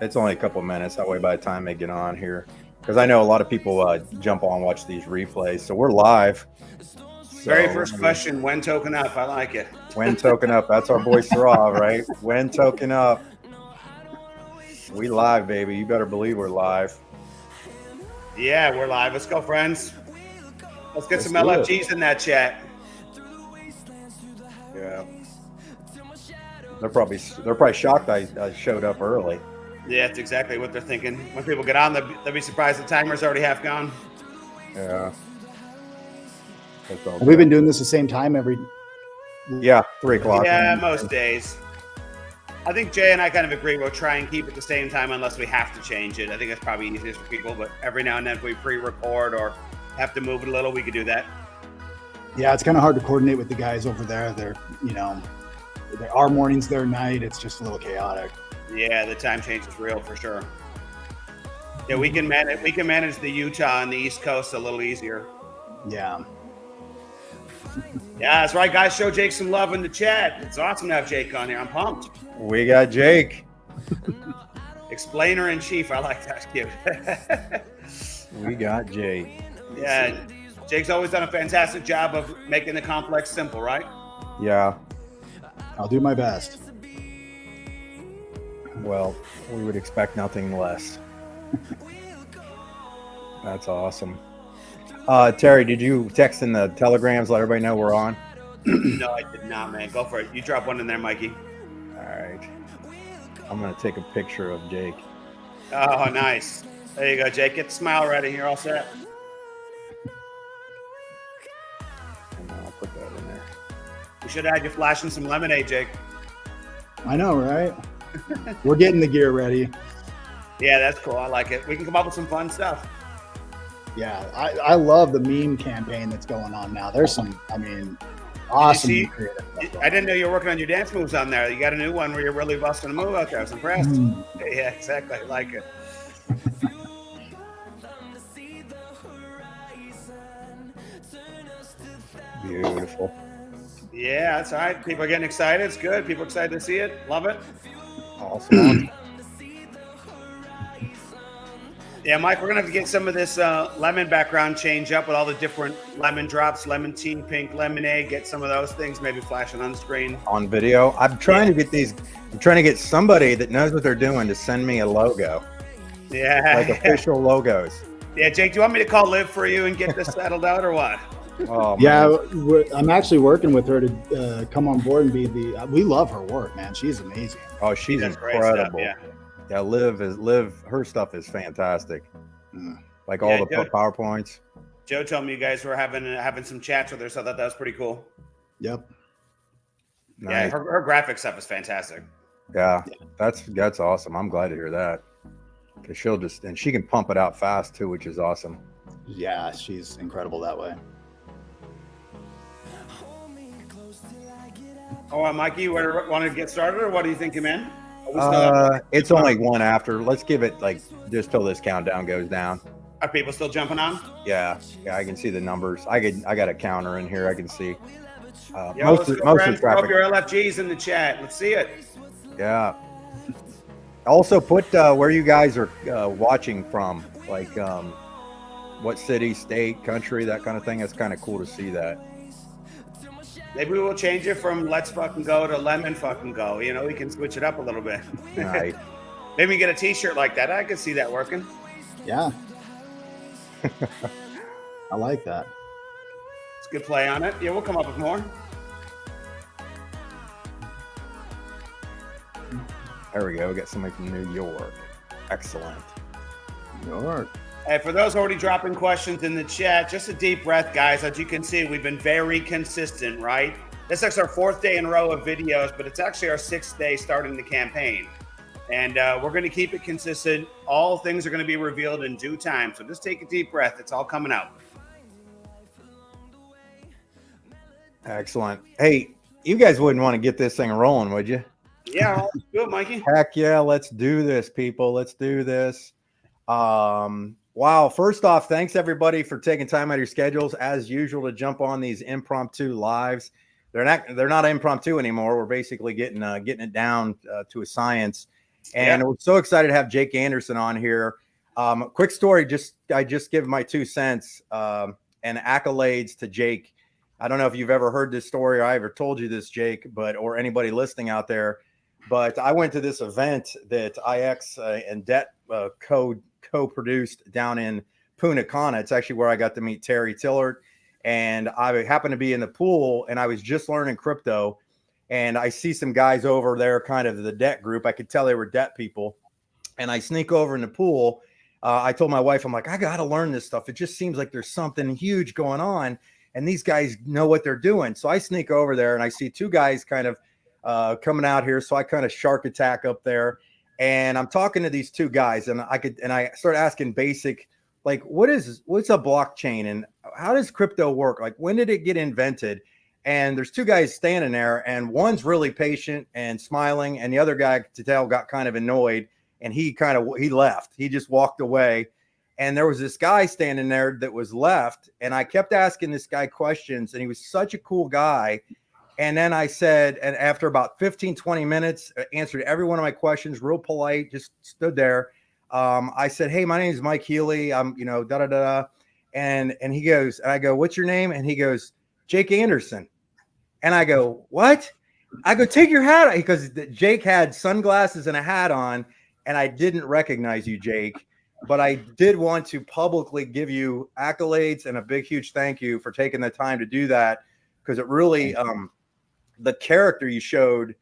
It's only a couple minutes. That way, by the time they get on here, because I know a lot of people jump on and watch these replays. So we're live. Very first question, when token up? I like it. When token up. That's our boy Sarav, right? When token up. We live, baby. You better believe we're live. Yeah, we're live. Let's go, friends. Let's get some LFGs in that chat. Yeah. They're probably shocked I showed up early. Yeah, that's exactly what they're thinking. When people get on, they'll be surprised the timer's already half gone. Yeah. We've been doing this the same time every. Yeah, 3 o'clock. Yeah, most days. I think Jay and I kind of agree. We'll try and keep it the same time unless we have to change it. I think that's probably easiest for people. But every now and then, if we pre-record or have to move it a little, we could do that. Yeah, it's kind of hard to coordinate with the guys over there. They're, our mornings, their night. It's just a little chaotic. Yeah, the time change is real for sure. Yeah, we can manage the Utah and the East Coast a little easier. Yeah. Yeah, that's right, guys. Show Jake some love in the chat. It's awesome to have Jake on here. I'm pumped. We got Jake. Explainer in chief. I like that. Cute. We got Jake. Yeah, Jake's always done a fantastic job of making the complex simple, right? Yeah. I'll do my best. Well, we would expect nothing less. That's awesome. Terry, did you text in the telegrams, let everybody know we're on? No, I did not, man. Go for it. You drop one in there, Mikey. All right. I'm going to take a picture of Jake. Oh, nice. There you go, Jake. Get the smile ready. You're all set. And I'll put that in there. We should have had you flashing some lemonade, Jake. I know, right? We're getting the gear ready. Yeah, that's cool. I like it. We can come up with some fun stuff. Yeah, I love the meme campaign that's going on now. There's some, awesome creative stuff. I didn't know you were working on your dance moves on there. You got a new one where you're really busting a move out there. I was impressed. Yeah, exactly. I like it. Beautiful. Yeah, that's all right. People are getting excited. It's good. People are excited to see it. Love it. Awesome. Yeah, Mike, we're going to have to get some of this lemon background change up with all the different lemon drops, lemon tea, pink lemonade, get some of those things, maybe flashing on screen. On video. I'm trying to get I'm trying to get somebody that knows what they're doing to send me a logo. Yeah. Like official logos. Yeah, Jake, do you want me to call Liv for you and get this settled out or what? Oh, yeah, I'm actually working with her to come on board and be we love her work, man. She's amazing. Oh, she's incredible. Stuff, yeah, Liv, her stuff is fantastic. Like all the PowerPoints. Joe told me you guys were having some chats with her, so I thought that was pretty cool. Yep. Nice. Yeah, her graphic stuff is fantastic. Yeah, that's awesome. I'm glad to hear that. Because she can pump it out fast too, which is awesome. Yeah, she's incredible that way. Oh, Mikey, you want to get started, or what do you think, man? It's only one after. Let's give it just till this countdown goes down. Are people still jumping on? Yeah, I can see the numbers. I got a counter in here. I can see most of the traffic. Throw up your LFGs in the chat. Let's see it. Yeah. Also, put where you guys are watching from, like what city, state, country, that kind of thing. It's kind of cool to see that. Maybe we'll change it from let's fucking go to lemon fucking go. We can switch it up a little bit. Right. Maybe get a t-shirt like that. I can see that working. Yeah. I like that. It's a good play on it. Yeah, we'll come up with more. There we go. We got somebody from New York. Excellent. New York. Hey, for those already dropping questions in the chat, just a deep breath, guys. As you can see, we've been very consistent, right? This is our 4th day in a row of videos, but it's actually our 6th day starting the campaign. And we're going to keep it consistent. All things are going to be revealed in due time. So just take a deep breath. It's all coming out. Excellent. Hey, you guys wouldn't want to get this thing rolling, would you? Yeah, let's do it, Mikey. Heck yeah, let's do this, people. Let's do this. Wow. First off, thanks everybody for taking time out of your schedules as usual to jump on these impromptu lives. They're not impromptu anymore. We're basically getting it down to a science. And we're so excited to have Jake Anderson on here. Quick story, I just give my 2 cents and accolades to Jake. I don't know if you've ever heard this story or I ever told you this, Jake, or anybody listening out there, but I went to this event that IX and Det co-produced down in Punta Cana. It's actually where I got to meet Terry Tillert, and I happened to be in the pool, and I was just learning crypto, and I see some guys over there, kind of the Det group. I could tell they were Det people, and I sneak over in the pool. I told my wife, I'm like, I got to learn this stuff. It just seems like there's something huge going on, and these guys know what they're doing. So I sneak over there, and I see 2 guys kind of coming out here. So I kind of shark attack up there, and I'm talking to these 2 guys, and I start asking basic, like, what's a blockchain and how does crypto work? Like, when did it get invented? And there's 2 guys standing there, and one's really patient and smiling, and the other guy, to tell, got kind of annoyed, and he left. He just walked away. And there was this guy standing there that was left, and I kept asking this guy questions, and he was such a cool guy. And then I said, and after about 15, 20 minutes, answered every one of my questions, real polite, just stood there. I said, hey, my name is Mike Healy. I'm, da-da-da-da. And he goes, and I go, what's your name? And he goes, Jake Anderson. And I go, what? I go, take your hat off, because Jake had sunglasses and a hat on, and I didn't recognize you, Jake. But I did want to publicly give you accolades and a big, huge thank you for taking the time to do that, because it really, the character you showed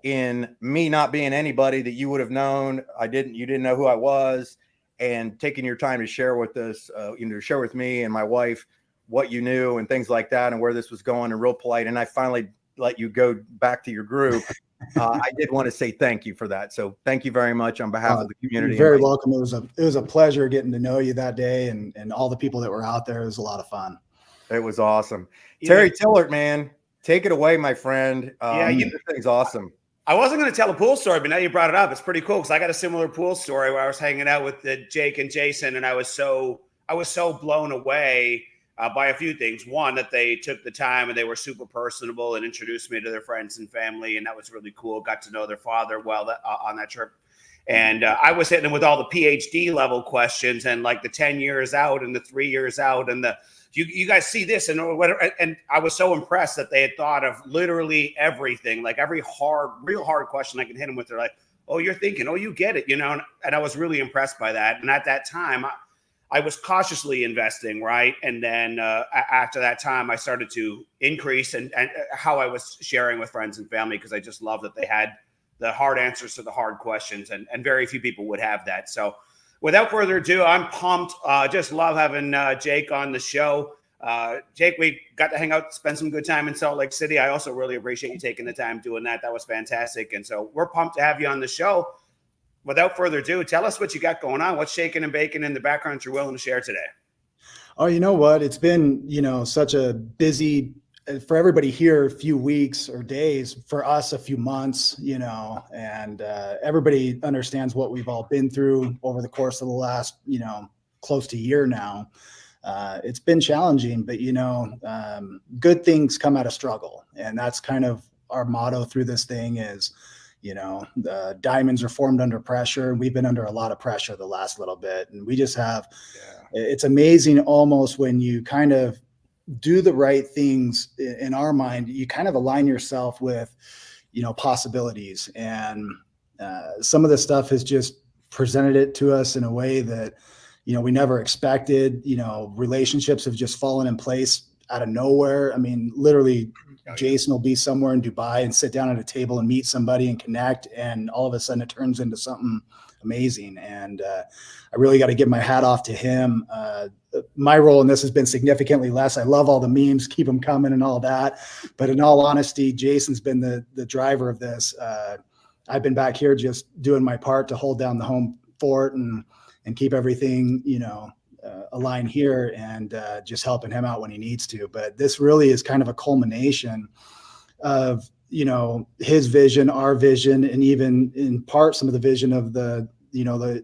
in me not being anybody that you would have known. You didn't know who I was, and taking your time to share with us, share with me and my wife what you knew and things like that, and where this was going, and real polite. And I finally let you go back to your group. I did want to say thank you for that. So thank you very much on behalf of the community. You're very welcome. It was a pleasure getting to know you that day, and all the people that were out there. It was a lot of fun. It was awesome. Terry Tillert, man, take it away, my friend. This thing's awesome. I wasn't going to tell a pool story, but now you brought it up. It's pretty cool, because I got a similar pool story where I was hanging out with Jake and Jason, and I was so blown away by a few things. One, that they took the time and they were super personable and introduced me to their friends and family, and that was really cool. Got to know their father well on that trip. And I was hitting them with all the PhD level questions, and like the 10 years out and the 3 years out, and you guys see this and whatever. And I was so impressed that they had thought of literally everything, like every real hard question I could hit them with. They're like, oh, you're thinking, oh, you get it, And I was really impressed by that. And at that time, I was cautiously investing, right? And then after that time, I started to increase and how I was sharing with friends and family, because I just love that they had the hard answers to the hard questions, and very few people would have that. So without further ado, I'm pumped. Just love having Jake on the show. Jake, we got to hang out, spend some good time in Salt Lake City. I also really appreciate you taking the time doing that. That was fantastic. And so we're pumped to have you on the show. Without further ado, tell us what you got going on. What's shaking and baking in the background you're willing to share today? Oh, you know what? It's been, such a busy, for everybody here, a few weeks or days, for us, a few months, and everybody understands what we've all been through over the course of the last, close to a year now. It's been challenging, but, good things come out of struggle. And that's kind of our motto through this thing is, the diamonds are formed under pressure. We've been under a lot of pressure the last little bit, and we just have, it's amazing almost when you kind of do the right things in our mind, you kind of align yourself with, possibilities. And some of the stuff has just presented it to us in a way that, we never expected. Relationships have just fallen in place out of nowhere. I mean, literally, Jason will be somewhere in Dubai and sit down at a table and meet somebody and connect, and all of a sudden it turns into something amazing. And I really got to give my hat off to him. My role in this has been significantly less. I love all the memes, keep them coming and all that. But in all honesty, Jason's been the driver of this. I've been back here just doing my part to hold down the home fort and keep everything, aligned here, and just helping him out when he needs to. But this really is kind of a culmination of, his vision, our vision, and even in part some of the vision of the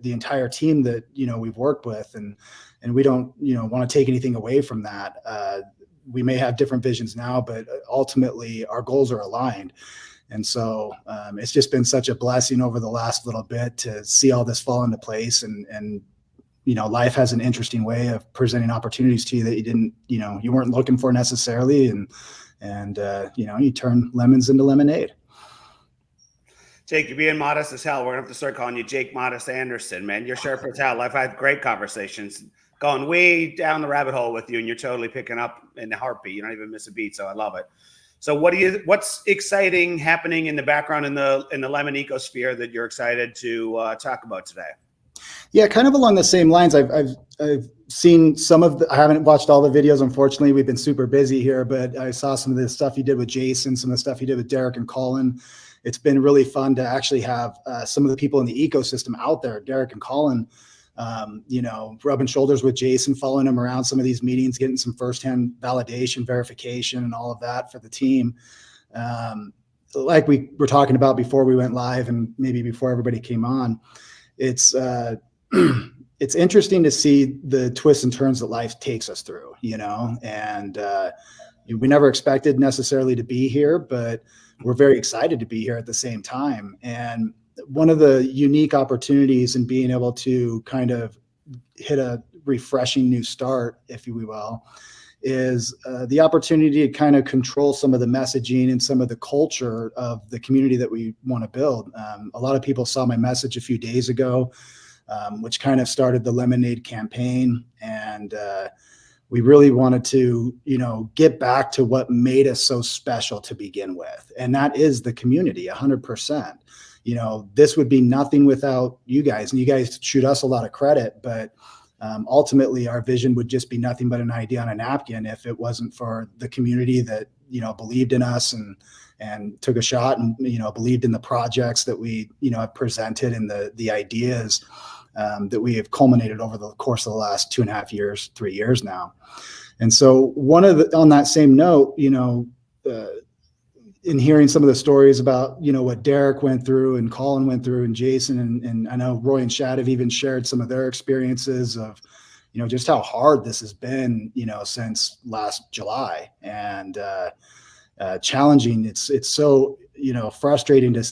entire team that, we've worked with. And we don't, want to take anything away from that. We may have different visions now, but ultimately our goals are aligned. And so it's just been such a blessing over the last little bit to see all this fall into place. And life has an interesting way of presenting opportunities to you that you weren't looking for necessarily. And you turn lemons into lemonade. Jake, you're being modest as hell. We're gonna have to start calling you Jake Modest Anderson, man. You're sharp as hell. I've had great conversations, going way down the rabbit hole with you, and you're totally picking up in the heartbeat. You don't even miss a beat, so I love it. So, what's exciting happening in the background in the lemon ecosphere that you're excited to talk about today? Yeah, kind of along the same lines. I've seen some of I haven't watched all the videos. Unfortunately, we've been super busy here, but I saw some of the stuff you did with Jason, some of the stuff you did with Derek and Colin. It's been really fun to actually have some of the people in the ecosystem out there, Derek and Colin, rubbing shoulders with Jason, following him around some of these meetings, getting some firsthand validation, verification, and all of that for the team. Like we were talking about before we went live and maybe before everybody came on, it's interesting to see the twists and turns that life takes us through, and we never expected necessarily to be here, but we're very excited to be here at the same time. And one of the unique opportunities in being able to kind of hit a refreshing new start, if you will, is the opportunity to kind of control some of the messaging and some of the culture of the community that we want to build. A lot of people saw my message a few days ago, which kind of started the Lemonade campaign. And we really wanted to, get back to what made us so special to begin with. And that is the community, 100%. This would be nothing without you guys, and you guys shoot us a lot of credit, but ultimately our vision would just be nothing but an idea on a napkin if it wasn't for the community that, believed in us and took a shot and, believed in the projects that we, have presented and the ideas that we have culminated over the course of the last 2.5 years, 3 years now. And so on that same note, in hearing some of the stories about, what Derek went through and Colin went through and Jason, and I know Roy and Shad have even shared some of their experiences of, just how hard this has been, since last July, and challenging. It's so, frustrating to,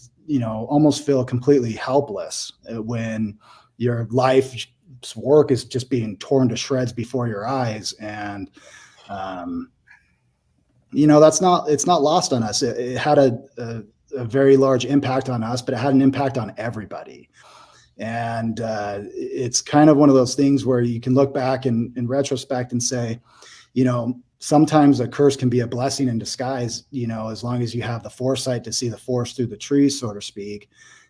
almost feel completely helpless when your life's work is just being torn to shreds before your eyes. And, it's not lost on us. It had a very large impact on us, but it had an impact on everybody. And it's kind of one of those things where you can look back in retrospect and say, sometimes a curse can be a blessing in disguise, as long as you have the foresight to see the forest through the trees, so to speak,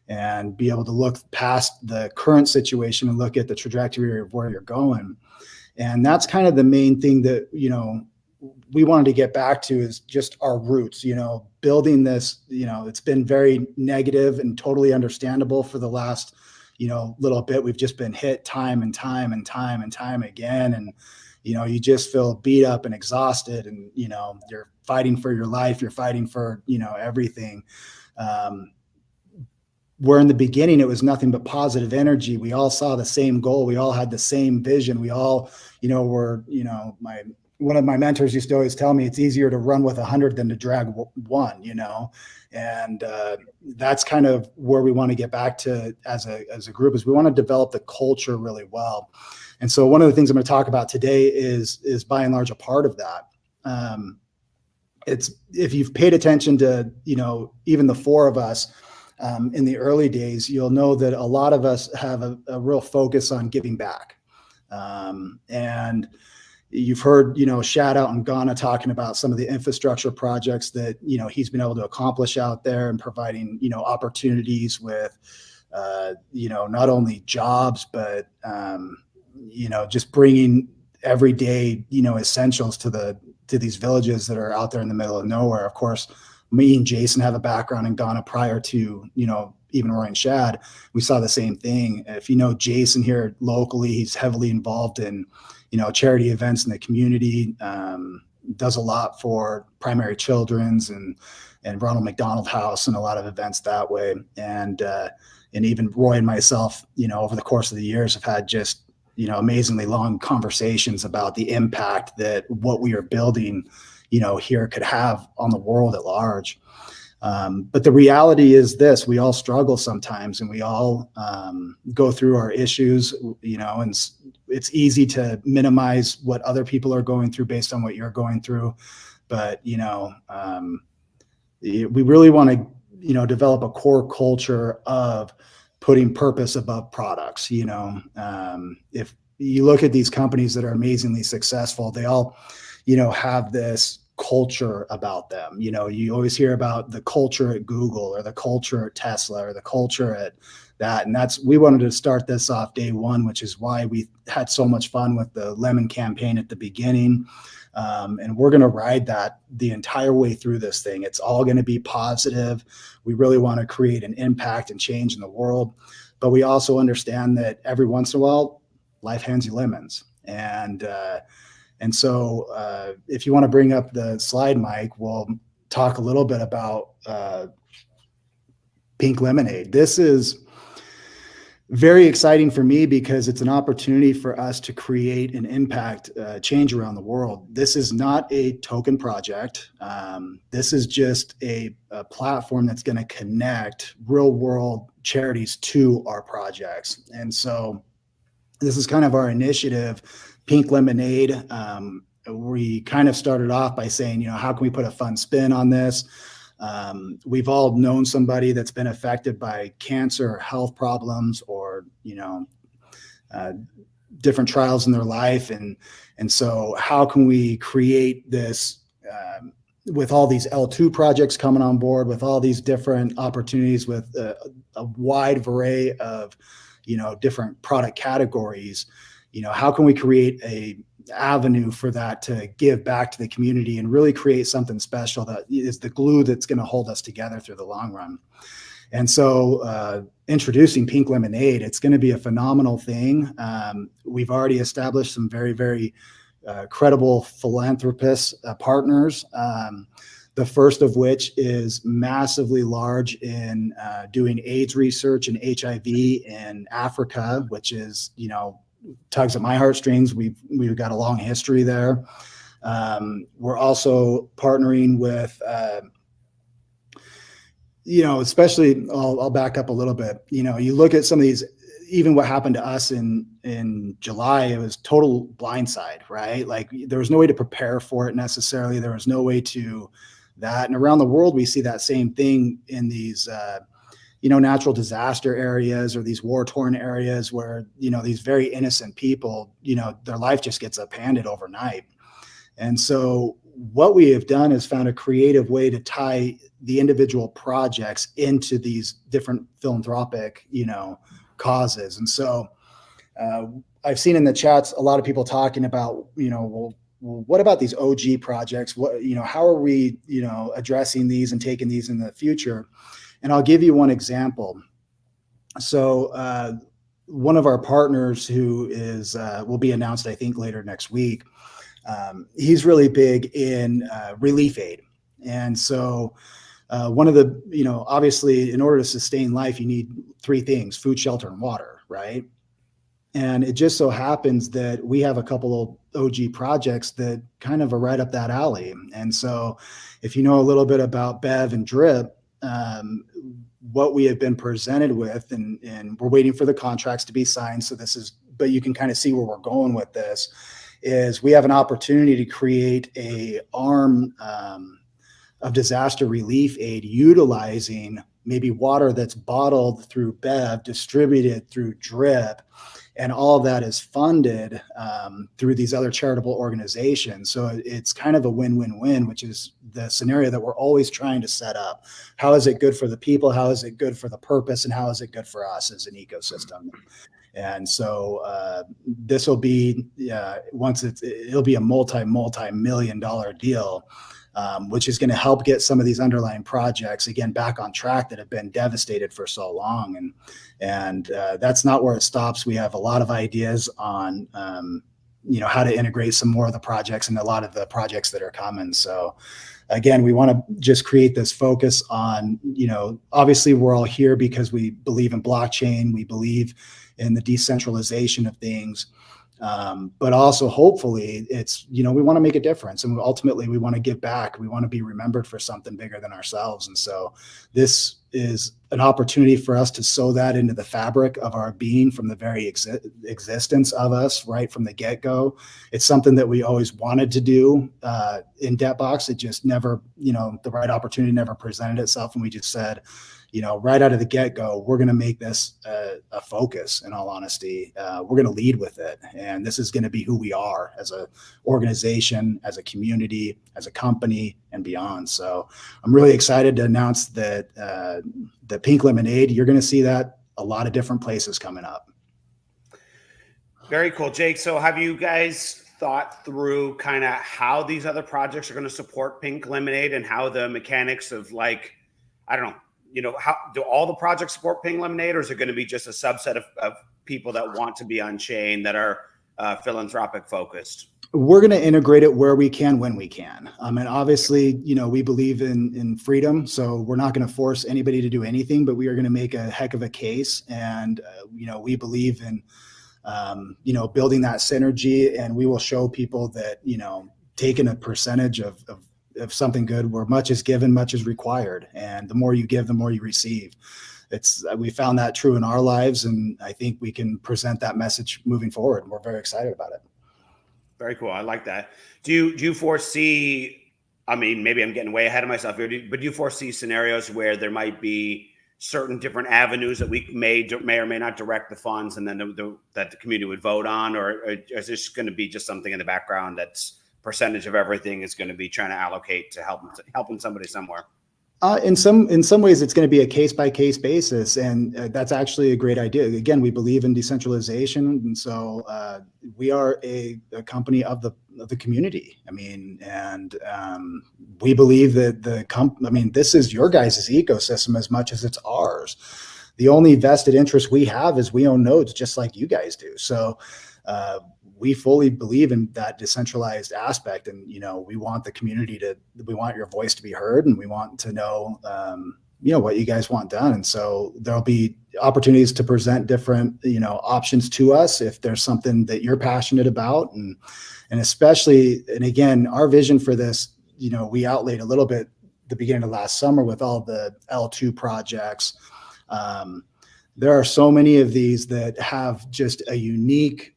and be able to look past the current situation and look at the trajectory of where you're going. And that's kind of the main thing that, we wanted to get back to, is just our roots, building this. It's been very negative and totally understandable for the last, little bit. We've just been hit time and time and time and time again. And, you just feel beat up and exhausted, and, you're fighting for your life. You're fighting for, everything. Where in the beginning, it was nothing but positive energy. We all saw the same goal. We all had the same vision. We all, were, one of my mentors used to always tell me it's easier to run with 100 than to drag one, and that's kind of where we want to get back to as a group, is we want to develop the culture really well. And so one of the things I'm going to talk about today is by and large a part of that. It's, if you've paid attention to, even the four of us in the early days, you'll know that a lot of us have a real focus on giving back. And you've heard, Shad out in Ghana talking about some of the infrastructure projects that, he's been able to accomplish out there, and providing, opportunities with, not only jobs, but, just bringing everyday, essentials to these villages that are out there in the middle of nowhere. Of course, me and Jason have a background in Ghana prior to, even Roy and Shad. We saw the same thing. If Jason here locally, he's heavily involved in, charity events in the community, does a lot for Primary Children's and Ronald McDonald House, and a lot of events that way. And even Roy and myself, over the course of the years, have had just, amazingly long conversations about the impact that what we are building, here could have on the world at large. But the reality is this: we all struggle sometimes, and we all go through our issues, and it's easy to minimize what other people are going through based on what you're going through. But, we really want to, develop a core culture of putting purpose above products. If you look at these companies that are amazingly successful, they all, have this culture about them. You always hear about the culture at Google or the culture at Tesla or the culture at that. And we wanted to start this off day one, which is why we had so much fun with the Lemon campaign at the beginning. And we're going to ride that the entire way through this thing. It's all going to be positive. We really want to create an impact and change in the world. But we also understand that every once in a while, life hands you lemons. And so if you want to bring up the slide, Mike, we'll talk a little bit about Pink Lemonade. This is very exciting for me because it's an opportunity for us to create an impact change around the world. This is not a token project. This is just a platform that's going to connect real world charities to our projects. And so this is kind of our initiative, Pink Lemonade. We kind of started off by saying, how can we put a fun spin on this? We've all known somebody that's been affected by cancer or health problems or, different trials in their life. And so how can we create this with all these L2 projects coming on board, with all these different opportunities, with a wide array of, different product categories, how can we create a avenue for that to give back to the community and really create something special that is the glue that's going to hold us together through the long run. And so introducing Pink Lemonade, it's going to be a phenomenal thing. We've already established some very, very credible philanthropist partners. The first of which is massively large in doing AIDS research and HIV in Africa, which is, tugs at my heartstrings. We've got a long history there. We're also partnering with, especially, I'll back up a little bit. You look at some of these, even what happened to us in July, it was total blindside, right? Like there was no way to prepare for it necessarily. There was no way to that. And around the world, we see that same thing in these, natural disaster areas or these war-torn areas where, these very innocent people, their life just gets upended overnight. And so what we have done is found a creative way to tie the individual projects into these different philanthropic, causes. And so I've seen in the chats, a lot of people talking about, well, what about these OG projects? How are we, addressing these and taking these in the future? And I'll give you one example. So one of our partners who is will be announced, I think, later next week. He's really big in relief aid. And so one of the, obviously in order to sustain life, you need three things: food, shelter, and water, right? And it just so happens that we have a couple of OG projects that kind of are right up that alley. And so if you know a little bit about Bev and Drip, what we have been presented with, and we're waiting for the contracts to be signed. So but you can kind of see where we're going with this, is we have an opportunity to create a arm of disaster relief aid utilizing maybe water that's bottled through Bev, distributed through Drip, and all of that is funded through these other charitable organizations. So it's kind of a win-win-win, which is the scenario that we're always trying to set up. How is it good for the people? How is it good for the purpose? And how is it good for us as an ecosystem? And so this will be, it'll be a multi-million-dollar deal, which is going to help get some of these underlying projects, again, back on track that have been devastated for so long. And that's not where it stops. We have a lot of ideas on, how to integrate some more of the projects and a lot of the projects that are coming. So again, we want to just create this focus on, obviously we're all here because we believe in blockchain. We believe in the decentralization of things. But also hopefully it's, we want to make a difference, and ultimately we want to give back. We want to be remembered for something bigger than ourselves. And so this is an opportunity for us to sew that into the fabric of our being from the very existence of us, right from the get-go. It's something that we always wanted to do in DebtBox. It just never, the right opportunity never presented itself. And we just said, right out of the get-go, we're going to make this a focus. In all honesty, we're going to lead with it, and this is going to be who we are as an organization, as a community, as a company, and beyond. So I'm really excited to announce that the Pink Lemonade, you're going to see that a lot of different places coming up. Very cool, Jake. So have you guys thought through kind of how these other projects are going to support Pink Lemonade, and how the mechanics of, like, I don't know, how do all the projects support Pink Lemonade, or is it going to be just a subset of people that want to be on chain that are philanthropic focused? We're going to integrate it where we can, when we can. And obviously, we believe in freedom, so we're not going to force anybody to do anything, but we are going to make a heck of a case. And, we believe in, building that synergy, and we will show people that, taking a percentage of something good, where much is given, much is required. And the more you give, the more you receive. We found that true in our lives, and I think we can present that message moving forward. We're very excited about it. Very cool. I like that. Do you foresee, I mean, maybe I'm getting way ahead of myself here, but do you foresee scenarios where there might be certain different avenues that we may or may not direct the funds, and then that the community would vote on, or is this going to be just something in the background that's percentage of everything is going to be trying to allocate to helping somebody somewhere? In some ways, it's going to be a case-by-case basis, and that's actually a great idea. Again, we believe in decentralization, and so we are a company of the community. I mean, and we believe that this is your guys' ecosystem as much as it's ours. The only vested interest we have is we own nodes, just like you guys do. So we fully believe in that decentralized aspect, and we want the community we want your voice to be heard, and we want to know what you guys want done. And so there'll be opportunities to present different options to us if there's something that you're passionate about, and especially, and again, our vision for this, we outlaid a little bit the beginning of last summer with all the L2 projects. There are so many of these that have just a unique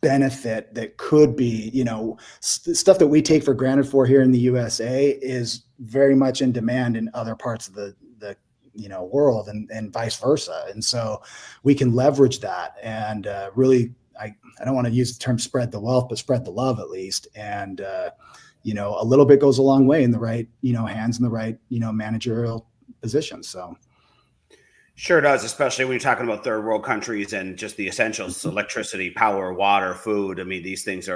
benefit that could be, stuff that we take for granted for here in the USA is very much in demand in other parts of the world, and vice versa. And so we can leverage that, and really, I don't want to use the term spread the wealth, but spread the love at least. And a little bit goes a long way in the right hands, in the right managerial position. So sure does, especially when you're talking about third world countries and just the essentials: electricity, power, water, food. I mean, these things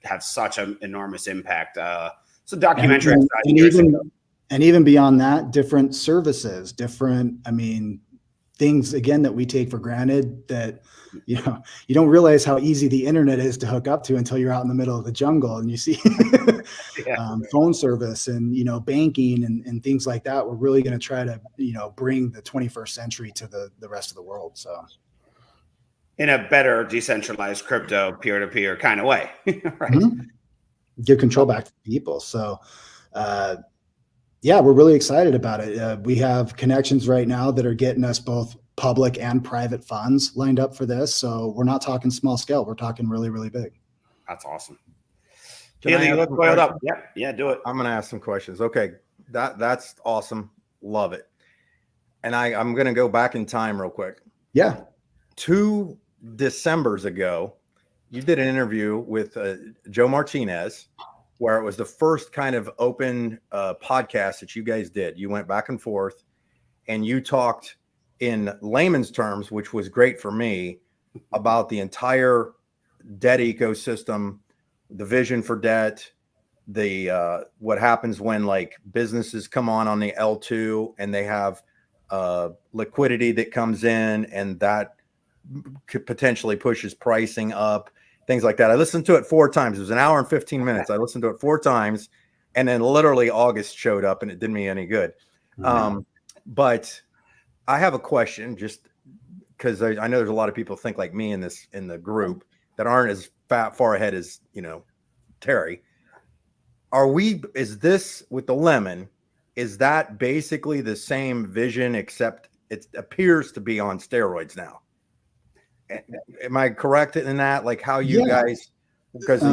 have such an enormous impact. So documentary, and even beyond that, different services, things again that we take for granted, that you don't realize how easy the internet is to hook up to until you're out in the middle of the jungle and you see phone service and banking and things like that. We're really going to try to bring the 21st century to the rest of the world, so in a better decentralized crypto peer-to-peer kind of way. Right. Mm-hmm. Give control back to people. So we're really excited about it. We have connections right now that are getting us both public and private funds lined up for this. So we're not talking small scale. We're talking really, really big. That's awesome. Can you look boiled up. Yeah, do it. I'm going to ask some questions. Okay. That's awesome. Love it. And I'm going to go back in time real quick. Yeah. 2 Decembers ago, you did an interview with Joe Martinez, where it was the first kind of open podcast that you guys did. You went back and forth, and you talked in layman's terms, which was great for me, about the entire debt ecosystem, the vision for debt, the what happens when like businesses come on the L2 and they have liquidity that comes in, and that could potentially pushes pricing up, things like that. I listened to it 4 times. It was an hour and 15 minutes. I listened to it 4 times, and then literally August showed up, and it didn't me any good. Mm-hmm. But I have a question, just because I know there's a lot of people think like me in the group. that aren't as far ahead as, Terry. Is this with the lemon? Is that basically the same vision, except it appears to be on steroids now? Am I correct in that? Like how you guys, because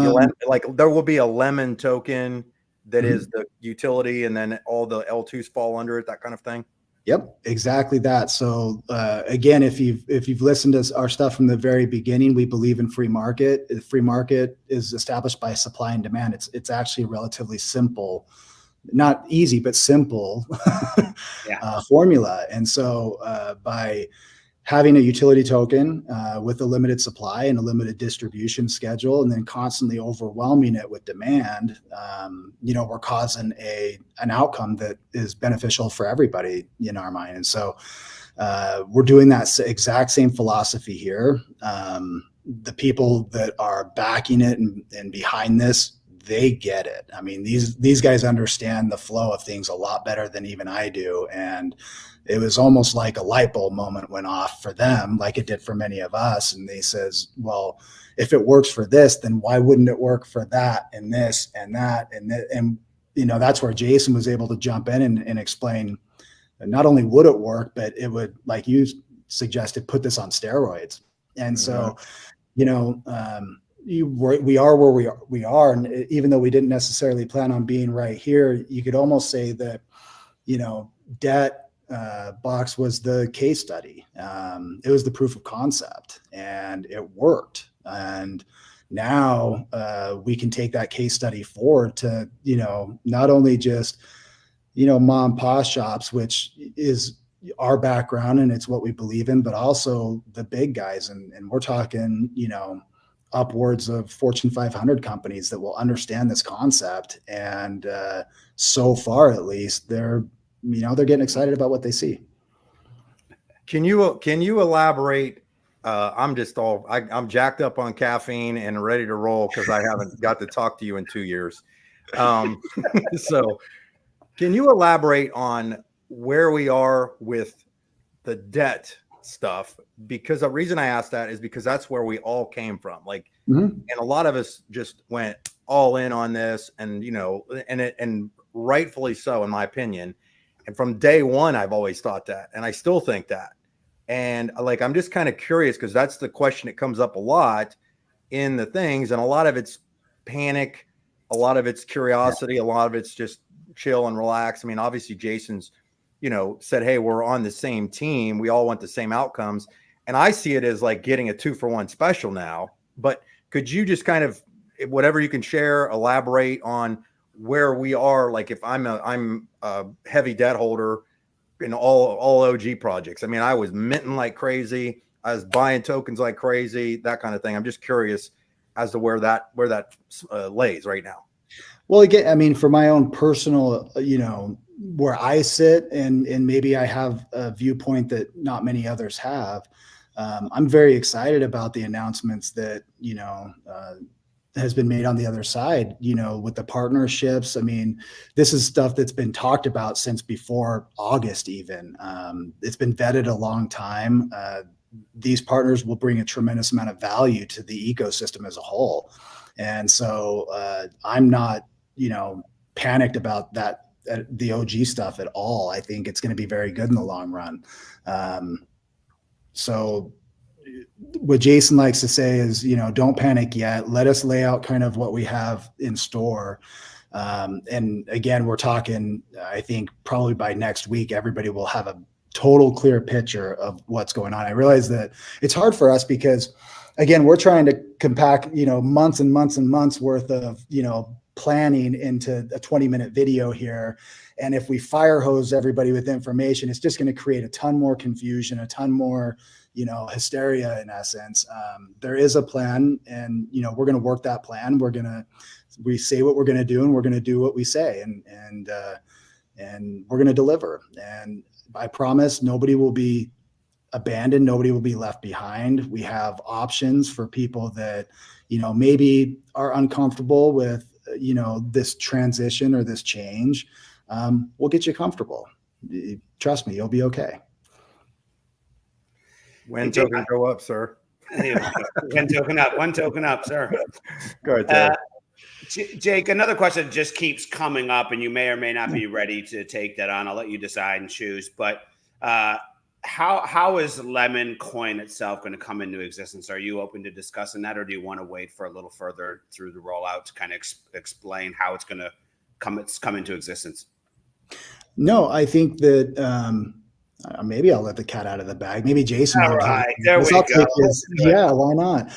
like there will be a lemon token that is the utility, and then all the L2s fall under it, that kind of thing. Yep, exactly that. So again, if you've listened to our stuff from the very beginning, we believe in free market. The free market is established by supply and demand. It's actually a relatively simple, not easy, but simple formula. And so by having a utility token with a limited supply and a limited distribution schedule, and then constantly overwhelming it with demand, we're causing an outcome that is beneficial for everybody in our mind. And so we're doing that exact same philosophy here. The people that are backing it and behind this, they get it. I mean, these guys understand the flow of things a lot better than even I do. And it was almost like a light bulb moment went off for them, like it did for many of us. And they says, well, if it works for this, then why wouldn't it work for that and this and that? And that's where Jason was able to jump in and explain not only would it work, but it would, like you suggested, put this on steroids. And so, we are where we are. And even though we didn't necessarily plan on being right here, you could almost say that, debt box was the case study. It was the proof of concept, and it worked. And now we can take that case study forward to, not only just, mom and pop shops, which is our background and it's what we believe in, but also the big guys. And we're talking, upwards of Fortune 500 companies that will understand this concept. And so far, at least, they're getting excited about what they see. Can you elaborate? I'm jacked up on caffeine and ready to roll because I haven't got to talk to you in 2 years. So can you elaborate on where we are with the debt stuff? Because the reason I asked that is because that's where we all came from. Like, and a lot of us just went all in on this, and and rightfully so, in my opinion. And from day one, I've always thought that, and I still think that. And like, I'm just kind of curious because that's the question that comes up a lot in the things, and a lot of it's panic, a lot of it's curiosity, a lot of it's just chill and relax. I mean, obviously, Jason's said, hey, we're on the same team. We all want the same outcomes. And I see it as like getting a 2-for-1 special now. But could you just kind of, whatever you can share, elaborate on where we are? Like if I'm a heavy debt holder in all OG projects. I mean, I was minting like crazy. I was buying tokens like crazy, that kind of thing. I'm just curious as to where that lays right now. Well, again, I mean, for my own personal, where I sit, and maybe I have a viewpoint that not many others have. I'm very excited about the announcements that, has been made on the other side, with the partnerships. I mean, this is stuff that's been talked about since before August, even. It's been vetted a long time. These partners will bring a tremendous amount of value to the ecosystem as a whole. And so I'm not, panicked about that, the OG stuff at all. I think it's going to be very good in the long run. So what Jason likes to say is, don't panic yet. Let us lay out kind of what we have in store. And again, we're talking, I think probably by next week, everybody will have a total clear picture of what's going on. I realize that it's hard for us because, again, we're trying to compact, months and months and months worth of, planning into a 20-minute video here. And if we fire hose everybody with information, it's just going to create a ton more confusion, a ton more, hysteria in essence. There is a plan, and, we're going to work that plan. We say what we're going to do, and we're going to do what we say, and we're going to deliver. And I promise nobody will be abandoned. Nobody will be left behind. We have options for people that, maybe are uncomfortable with, this transition or this change. We'll get you comfortable. Trust me, you'll be okay. When token go up, sir? One token up, sir. Go ahead, Terry. Jake, another question that just keeps coming up, and you may or may not be ready to take that on. I'll let you decide and choose. But how is Lemon Coin itself going to come into existence? Are you open to discussing that, or do you want to wait for a little further through the rollout to kind of explain how it's going to come into existence? No, I think that maybe I'll let the cat out of the bag. Maybe Jason. All right, there we go. Yeah, why not?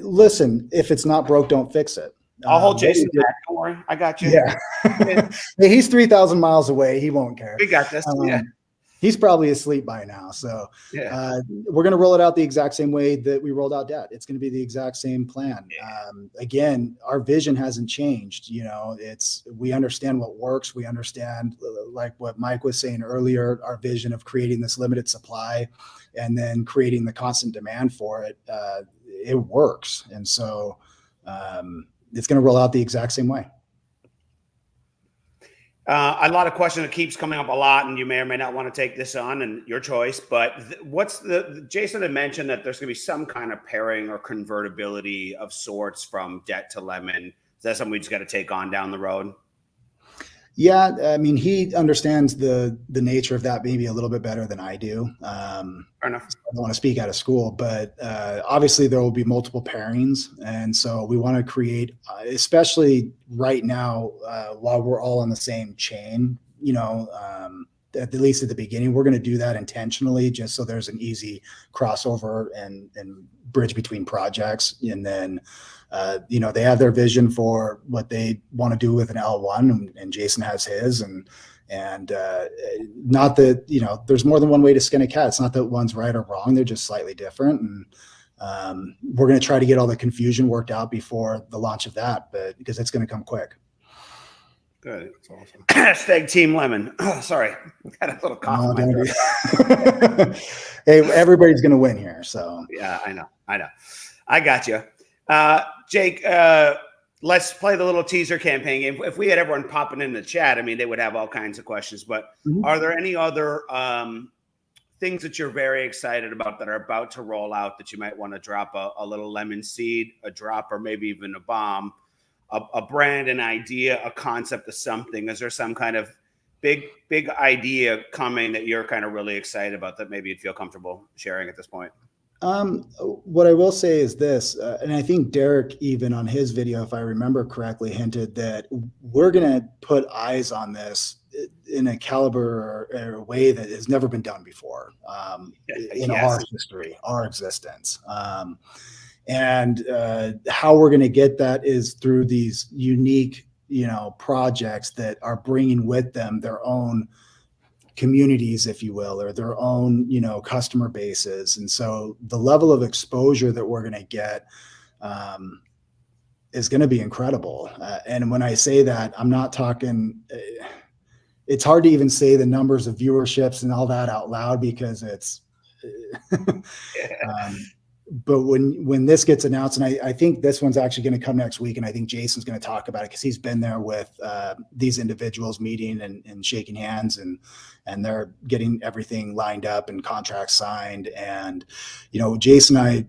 Listen, if it's not broke, don't fix it. I'll hold Jason back. Don't worry, I got you. Yeah, hey, he's 3,000 miles away. He won't care. We got this. Yeah. He's probably asleep by now. So we're going to roll it out the exact same way that we rolled out debt. It's going to be the exact same plan. Again, our vision hasn't changed. You know, we understand what works. We understand, like what Mike was saying earlier, our vision of creating this limited supply and then creating the constant demand for it. It works. And so it's going to roll out the exact same way. A lot of questions that keeps coming up a lot, and you may or may not want to take this on, and your choice. But Jason had mentioned that there's going to be some kind of pairing or convertibility of sorts from debt to Lemon. Is that something we just got to take on down the road? Yeah, I mean, he understands the nature of that maybe a little bit better than I do. Fair enough. I don't want to speak out of school, but obviously there will be multiple pairings. And so we want to create, especially right now, while we're all on the same chain, you know, at least at the beginning, we're going to do that intentionally just so there's an easy crossover and bridge between projects. And then you know, they have their vision for what they want to do with an L1, and Jason has his, and not that, you know, there's more than one way to skin a cat. It's not that one's right or wrong. They're just slightly different. And we're going to try to get all the confusion worked out before the launch of that, but because it's going to come quick. Good. That's awesome. Hashtag Team Lemon. Oh, sorry. Got a little cough. Hey, everybody's going to win here. So yeah, I know. I got you. Jake, let's play the little teaser campaign game. If we had everyone popping in the chat, I mean, they would have all kinds of questions, but are there any other things that you're very excited about that are about to roll out that you might want to drop a little lemon seed, a drop, or maybe even a bomb, a brand, an idea, a concept of something? Is there some kind of big idea coming that you're kind of really excited about that maybe you'd feel comfortable sharing at this point? What I will say is this, and I think Derek, even on his video, if I remember correctly, hinted that we're going to put eyes on this in a caliber or a way that has never been done before in our history, our existence. And how we're going to get that is through these unique, you know, projects that are bringing with them their own communities, if you will, or their own, you know, customer bases. And so the level of exposure that we're going to get is going to be incredible. And when I say that, I'm not talking, it's hard to even say the numbers of viewerships and all that out loud because it's, but when this gets announced, and I think this one's actually going to come next week, and I think Jason's going to talk about it because he's been there with these individuals meeting and shaking hands, and they're getting everything lined up and contracts signed. And, you know, Jason and I,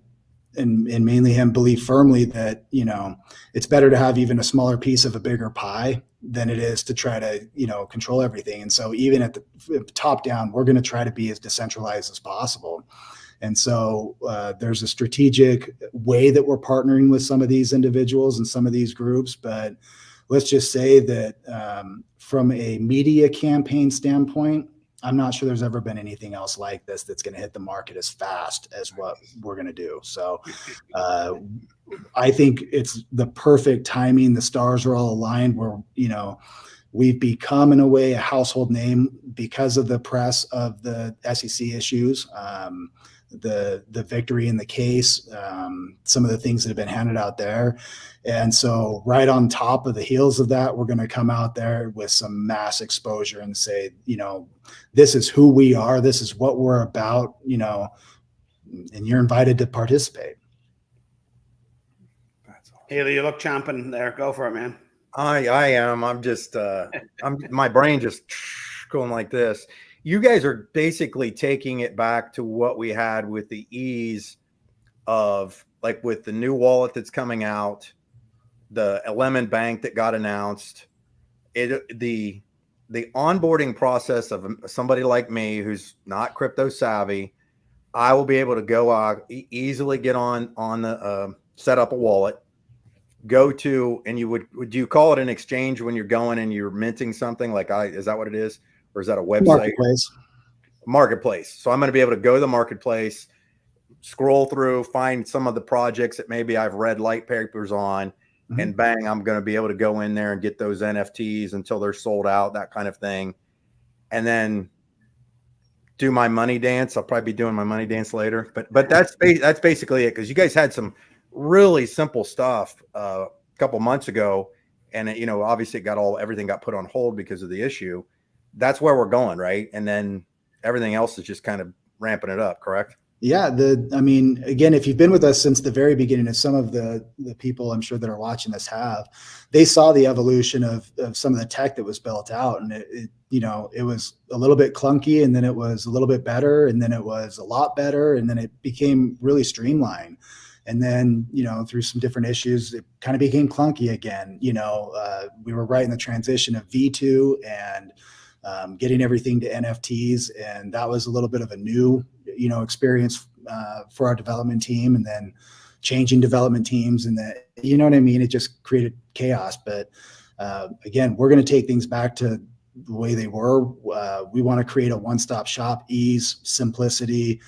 and mainly him, believe firmly that, you know, it's better to have even a smaller piece of a bigger pie than it is to try to, you know, control everything. And so even at the top down, we're going to try to be as decentralized as possible. And so there's a strategic way that we're partnering with some of these individuals and some of these groups. But let's just say that from a media campaign standpoint, I'm not sure there's ever been anything else like this that's going to hit the market as fast as what we're going to do. So I think it's the perfect timing. The stars are all aligned where, you know, we've become, in a way, a household name because of the press of the SEC issues. The victory in the case, some of the things that have been handed out there. And so right on top of the heels of that, we're going to come out there with some mass exposure and say, you know, this is who we are. This is what we're about, you know, and you're invited to participate. Haley, you look chomping there. Go for it, man. I am. I'm just, my brain just going like this. You guys are basically taking it back to what we had with the ease of like with the new wallet that's coming out, the Lemon Bank that got announced, the onboarding process of somebody like me who's not crypto savvy, I will be able to go easily get on the set up a wallet, go to, and would you call it an exchange when you're going and you're minting something like is that what it is, or is that a website? Marketplace. So I'm going to be able to go to the marketplace, scroll through, find some of the projects that maybe I've read light papers on, and bang, I'm going to be able to go in there and get those NFTs until they're sold out, that kind of thing. And then do my money dance. I'll probably be doing my money dance later, but that's basically it. Cause you guys had some really simple stuff a couple months ago, and obviously everything got put on hold because of the issue. That's where we're going. Right. And then everything else is just kind of ramping it up. Correct? Yeah. I mean, again, if you've been with us since the very beginning, as some of the people I'm sure that are watching this they saw the evolution of some of the tech that was built out, and it was a little bit clunky, and then it was a little bit better, and then it was a lot better, and then it became really streamlined. And then, through some different issues, it kind of became clunky again. We were right in the transition of V2 and getting everything to NFTs. And that was a little bit of a new, experience for our development team, and then changing development teams. And that, you know what I mean? It just created chaos. But again, we're going to take things back to the way they were. We want to create a one-stop shop, ease, simplicity.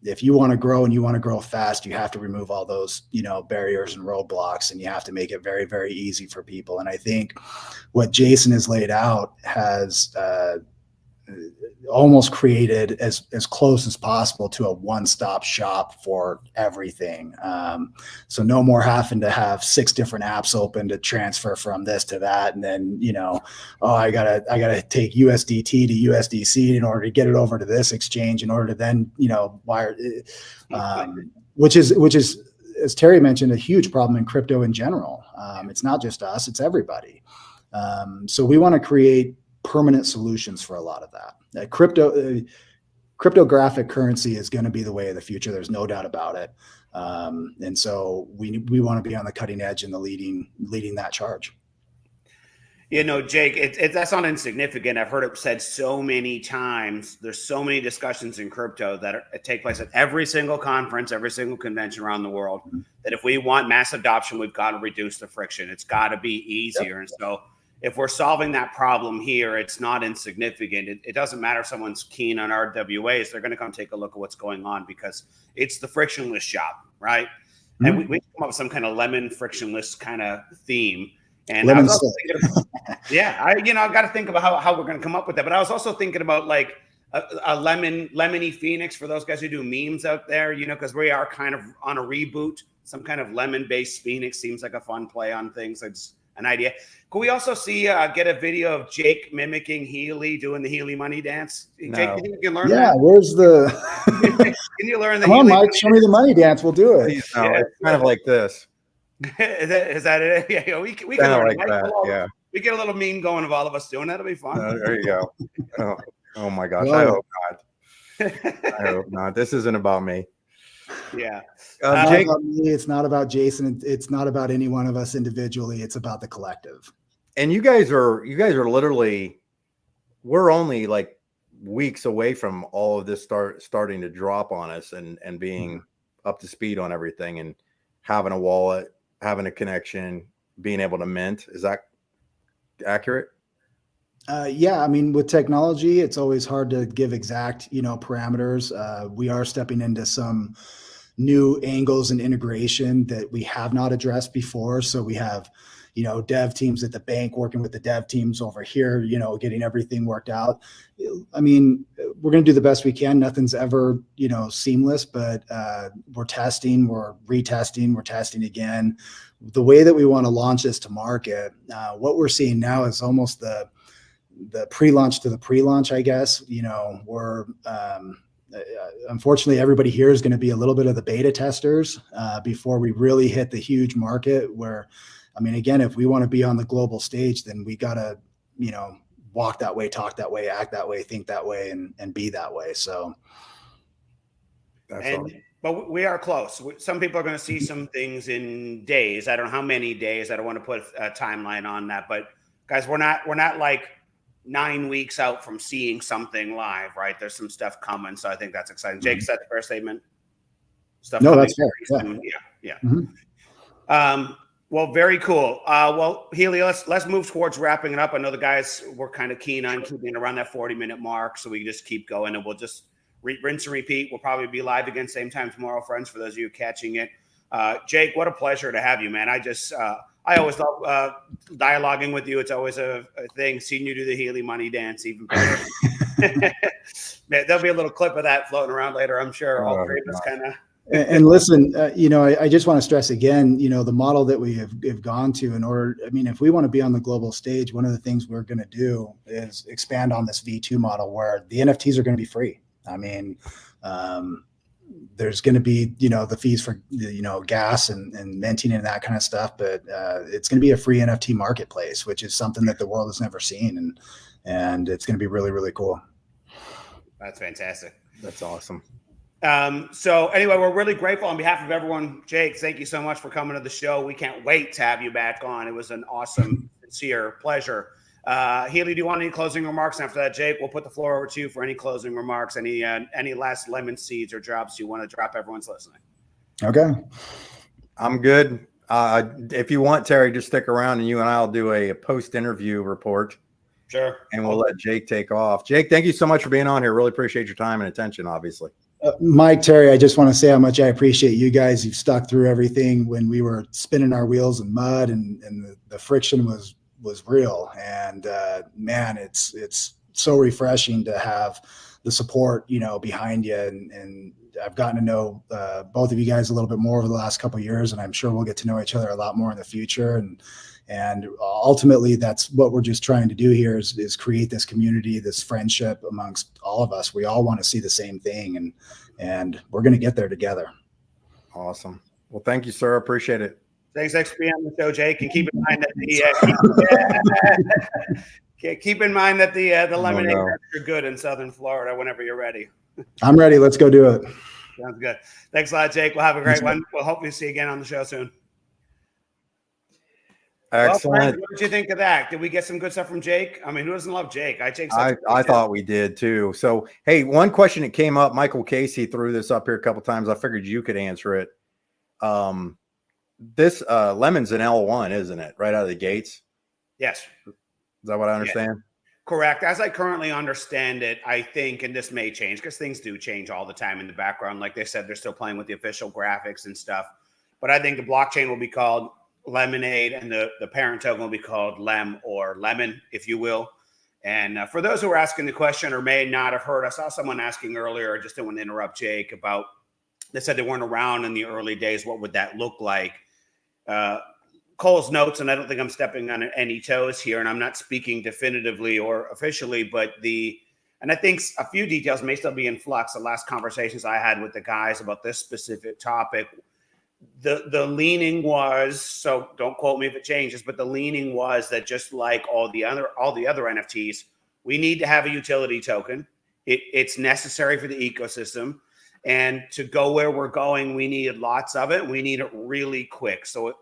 If you want to grow and you want to grow fast, you have to remove all those, barriers and roadblocks, and you have to make it very, very easy for people. And I think what Jason has laid out has almost created as close as possible to a one-stop shop for everything. So no more having to have 6 different apps open to transfer from this to that. And then, I gotta take USDT to USDC in order to get it over to this exchange in order to then, wire, which is, as Terry mentioned, a huge problem in crypto in general. It's not just us, it's everybody. So we want to create permanent solutions for a lot of that. Cryptographic currency is going to be the way of the future. There's no doubt about it. And so we want to be on the cutting edge and the leading that charge. Jake, that's not insignificant. I've heard it said so many times. There's so many discussions in crypto that take place at every single conference, every single convention around the world, that if we want mass adoption, we've got to reduce the friction. It's got to be easier. Yep. And so if we're solving that problem here, it's not insignificant. It doesn't matter if someone's keen on RWAs. They're going to come take a look at what's going on because it's the frictionless shop, right? Mm-hmm. And we come up with some kind of lemon frictionless kind of theme. And I was also thinking, I've got to think about how we're going to come up with that. But I was also thinking about like a lemony Phoenix for those guys who do memes out there, because we are kind of on a reboot. Some kind of lemon-based Phoenix seems like a fun play on things. It's an idea. Could we also see get a video of Jake mimicking Healy doing the Healy money dance? No. Jake, you think you can learn? Yeah, that? Where's the? Can you learn the? Come on, Mike, show me the money dance. We'll do it. No, it's kind of like this. Is that it? Yeah, we can learn like that. Yeah, we get a little meme going of all of us doing that. It'll be fun. There you go. Oh my gosh, I hope not. I hope not. This isn't about me. Yeah. Jake, it's not about Jason. It's not about any one of us individually. It's about the collective. And you guys are literally, we're only like weeks away from all of this starting to drop on us and being up to speed on everything and having a wallet, having a connection, being able to mint. Is that accurate? Yeah, I mean, with technology, it's always hard to give exact, parameters. We are stepping into some new angles and integration that we have not addressed before. So we have, dev teams at the bank working with the dev teams over here, getting everything worked out. I mean, we're going to do the best we can. Nothing's ever, seamless, but we're testing, we're retesting, we're testing again. The way that we want to launch this to market, what we're seeing now is almost the pre-launch to the pre-launch, I guess. We're unfortunately, everybody here is going to be a little bit of the beta testers before we really hit the huge market where, I mean, again, if we want to be on the global stage, then we got to, walk that way, talk that way, act that way, think that way, and be that way. So and But we are close. Some people are going to see some things in days. I don't know how many days. I don't want to put a timeline on that. But guys, we're not like 9 weeks out from seeing something live, right? There's some stuff coming. So I think that's exciting. Jake, is that the fair statement? Stuff No, coming that's fair. Yeah. Mhm. Well, very cool. Well, Healy, let's move towards wrapping it up. I know the guys were kind of keen on keeping around that 40-minute mark, so we just keep going, and we'll just rinse and repeat. We'll probably be live again same time tomorrow, friends, for those of you catching it. Jake, what a pleasure to have you, man. I always love dialoguing with you. It's always a thing. Seeing you do the Healy money dance, even better. There'll be a little clip of that floating around later, I'm sure. All three of us kind of. And listen, I just want to stress again, the model that we have gone to in order, if we want to be on the global stage, one of the things we're going to do is expand on this V2 model where the NFTs are going to be free. There's going to be, the fees for, gas and minting and that kind of stuff, but it's going to be a free NFT marketplace, which is something that the world has never seen. And it's going to be really, really cool. That's fantastic. That's awesome. So anyway, we're really grateful on behalf of everyone. Jake, thank you so much for coming to the show. We can't wait to have you back on. It was an awesome, sincere pleasure. Healy, do you want any closing remarks? After that, Jake, we'll put the floor over to you for any closing remarks, any last lemon seeds or drops you want to drop everyone's listening. Okay. I'm good. If you want, Terry, just stick around and you and I'll do a post-interview report. Sure. And we'll let Jake take off. Jake, thank you so much for being on here. Really appreciate your time and attention, obviously. Mike, Terry, I just want to say how much I appreciate you guys. You've stuck through everything when we were spinning our wheels in mud and the friction was real. And man, it's so refreshing to have the support, behind you. And I've gotten to know both of you guys a little bit more over the last couple of years, and I'm sure we'll get to know each other a lot more in the future. And ultimately, that's what we're just trying to do here is create this community, this friendship amongst all of us. We all want to see the same thing, and we're going to get there together. Awesome. Well, thanks you, sir. Appreciate it. Thanks for being on the show, Jake. And keep in mind that the lemonade are good in Southern Florida whenever you're ready. I'm ready. Let's go do it. Sounds good. Thanks a lot, Jake. We'll have a great one. We'll hopefully see you again on the show soon. Excellent. Well, friends, what did you think of that? Did we get some good stuff from Jake? I mean, who doesn't love Jake? I thought we did too. So, hey, one question that came up, Michael Casey threw this up here a couple times. I figured you could answer it. This Lemon's an L1, isn't it? Right out of the gates? Yes. Is that what I understand? Yes. Correct. As I currently understand it, I think, and this may change because things do change all the time in the background. Like they said, they're still playing with the official graphics and stuff. But I think the blockchain will be called Lemonade, and the parent token will be called Lem or Lemon, if you will. And for those who are asking the question or may not have heard, I saw someone asking earlier, just didn't want to interrupt Jake, about they said they weren't around in the early days. What would that look like? Cole's notes, and I don't think I'm stepping on any toes here, and I'm not speaking definitively or officially, but and I think a few details may still be in flux. The last conversations I had with the guys about this specific topic, the leaning was, so don't quote me if it changes, but the leaning was that just like all the other NFTs, we need to have a utility token. It's necessary for the ecosystem. And to go where we're going, we need lots of it. We need it really quick. So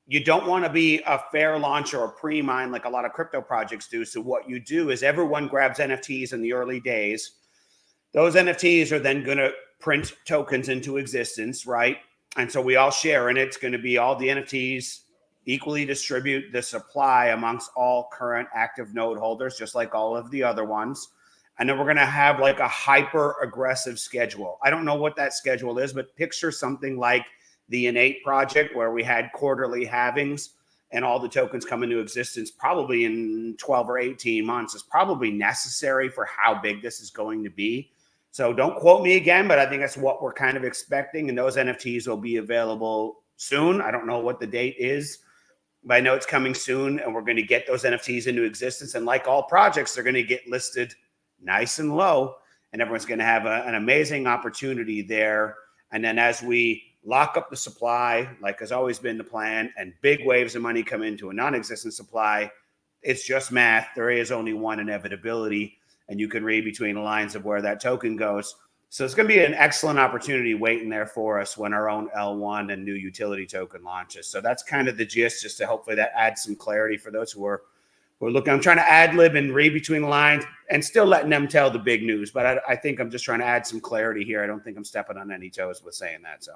you don't want to be a fair launch or a pre-mine like a lot of crypto projects do. So what you do is everyone grabs NFTs in the early days. Those NFTs are then going to print tokens into existence, right? And so we all share in it. It's going to be all the NFTs equally distribute the supply amongst all current active node holders, just like all of the other ones. And then we're going to have like a hyper aggressive schedule. I don't know what that schedule is, but picture something like the Innate project where we had quarterly halvings and all the tokens come into existence probably in 12 or 18 months. Is probably necessary for how big this is going to be. So don't quote me again, but I think that's what we're kind of expecting. And those NFTs will be available soon. I don't know what the date is, but I know it's coming soon. And we're going to get those NFTs into existence. And like all projects, they're going to get listed nice and low. And everyone's going to have an amazing opportunity there. And then as we lock up the supply, like has always been the plan, and big waves of money come into a non-existent supply, it's just math. There is only one inevitability. And you can read between the lines of where that token goes. So it's going to be an excellent opportunity waiting there for us when our own L1 and new utility token launches. So that's kind of the gist, just to hopefully that adds some clarity for those who are looking. I'm trying to ad lib and read between the lines and still letting them tell the big news. But I think I'm just trying to add some clarity here. I don't think I'm stepping on any toes with saying that. So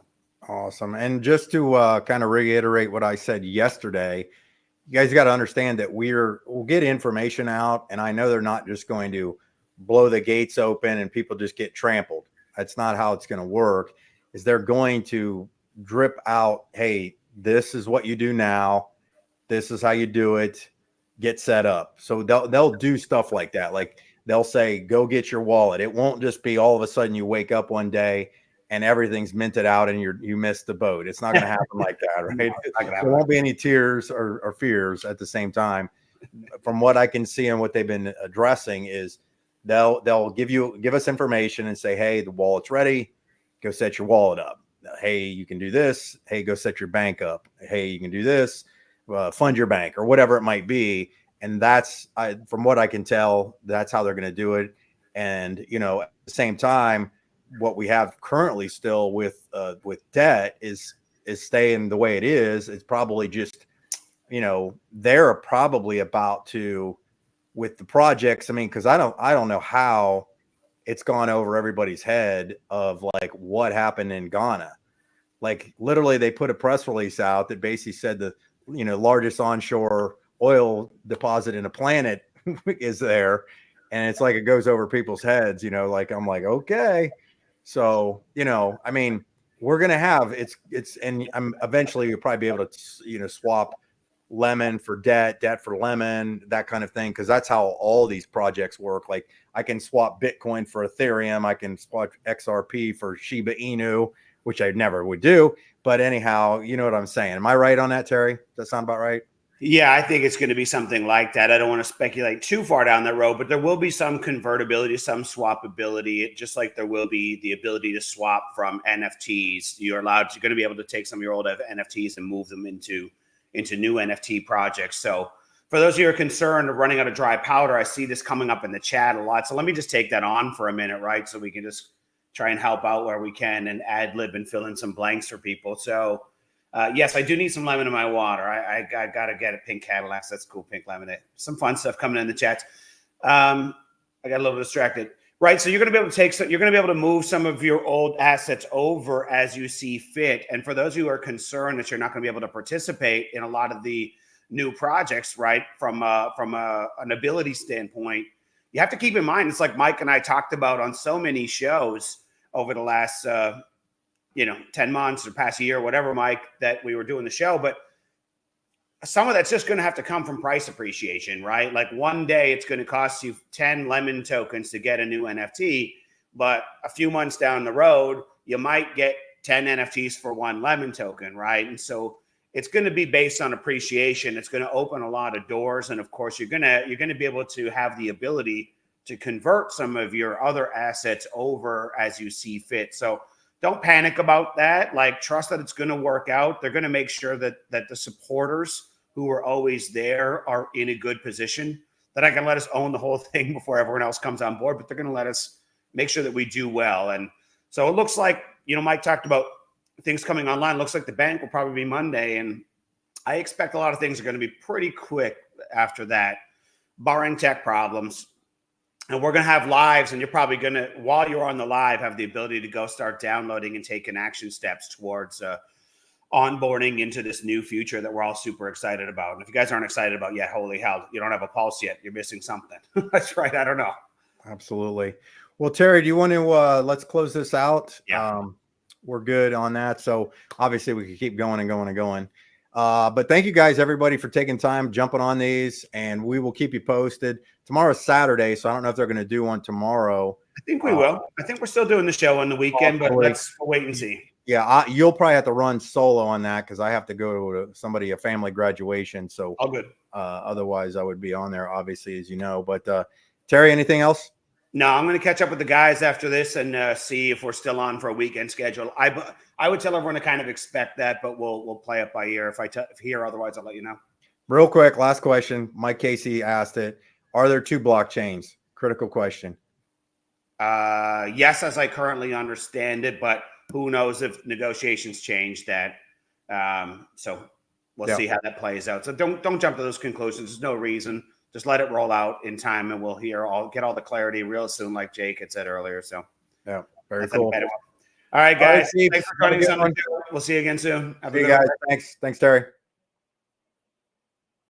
awesome. And just to kind of reiterate what I said yesterday, you guys got to understand that we'll get information out, and I know they're not just going to blow the gates open and people just get trampled. That's not how it's going to work. Is they're going to drip out, hey, this is what you do now, this is how you do it, get set up. So they'll do stuff like that. Like they'll say, go get your wallet. It won't just be all of a sudden you wake up one day and everything's minted out and you missed the boat. It's not going to happen like that, right? There won't be any tears or fears at the same time. From what I can see and what they've been addressing is they'll give us information and say, hey, the wallet's ready. Go set your wallet up. Hey, you can do this. Hey, go set your bank up. Hey, you can do this. Fund your bank or whatever it might be. And that's, from what I can tell, that's how they're going to do it. And, at the same time, what we have currently still with debt is staying the way it is. It's probably just, they're probably about to, with the projects. I mean, because I don't know how it's gone over everybody's head of like what happened in Ghana. Like literally, they put a press release out that basically said the largest onshore oil deposit in the planet is there, and it's like it goes over people's heads. Like I'm like, okay. So, I mean, we're going to have and I'm eventually you'll probably be able to, swap lemon for debt for lemon, that kind of thing. Cause that's how all these projects work. Like I can swap Bitcoin for Ethereum. I can swap XRP for Shiba Inu, which I never would do. But anyhow, you know what I'm saying? Am I right on that, Terry? Does that sound about right? Yeah, I think it's going to be something like that. I don't want to speculate too far down that road, but there will be some convertibility, some swappability, just like there will be the ability to swap from NFTs. You're going to be able to take some of your old NFTs and move them into new NFT projects. So for those of you who are concerned of running out of dry powder, I see this coming up in the chat a lot. So let me just take that on for a minute, right? So we can just try and help out where we can and ad lib and fill in some blanks for people. So yes, I do need some lemon in my water. I got to get a pink Cadillac. That's cool. Pink lemonade. Some fun stuff coming in the chat. I got a little distracted. Right. So you're going to be able to you're going to be able to move some of your old assets over as you see fit. And for those who are concerned that you're not going to be able to participate in a lot of the new projects, right, from an ability standpoint, you have to keep in mind, it's like Mike and I talked about on so many shows over the last 10 months or past year, whatever, Mike, that we were doing the show. But some of that's just going to have to come from price appreciation, right? Like one day it's going to cost you 10 lemon tokens to get a new NFT, but a few months down the road, you might get 10 NFTs for one lemon token, right? And so it's going to be based on appreciation. It's going to open a lot of doors. And of course, you're going to be able to have the ability to convert some of your other assets over as you see fit. So don't panic about that. Like, trust that it's going to work out. They're going to make sure that the supporters who are always there are in a good position. That I can let us own the whole thing before everyone else comes on board, but they're going to let us make sure that we do well. And so it looks like, Mike talked about things coming online. It looks like the bank will probably be Monday, and I expect a lot of things are going to be pretty quick after that, barring tech problems. And we're going to have lives, and you're probably going to, while you're on the live, have the ability to go start downloading and taking action steps towards onboarding into this new future that we're all super excited about. And if you guys aren't excited about yet, holy hell, you don't have a pulse yet. You're missing something. That's right. I don't know. Absolutely. Well, Terry, do you want to let's close this out? Yeah. We're good on that. So obviously we can keep going and going and going. But thank you guys, everybody, for taking time, jumping on these, and we will keep you posted. Tomorrow's Saturday, so I don't know if they're going to do one tomorrow. I think we will. I think we're still doing the show on the weekend, but let's wait and see. Yeah, you'll probably have to run solo on that because I have to go to a family graduation. So all good. Otherwise, I would be on there, obviously, as you know. But Terry, anything else? No, I'm going to catch up with the guys after this and see if we're still on for a weekend schedule. I would tell everyone to kind of expect that, but we'll play it by ear. If I hear otherwise, I'll let you know. Real quick, last question. Mike Casey asked it. Are there two blockchains? Critical question. Yes, as I currently understand it, but who knows if negotiations change that. So we'll see how that plays out. So don't jump to those conclusions. There's no reason. Just let it roll out in time, and we'll get all the clarity real soon, like Jake had said earlier. So yeah, very cool. All right, guys. Steve, Thanks for joining us on the show. We'll see you again soon. See you guys. Thanks, Terry.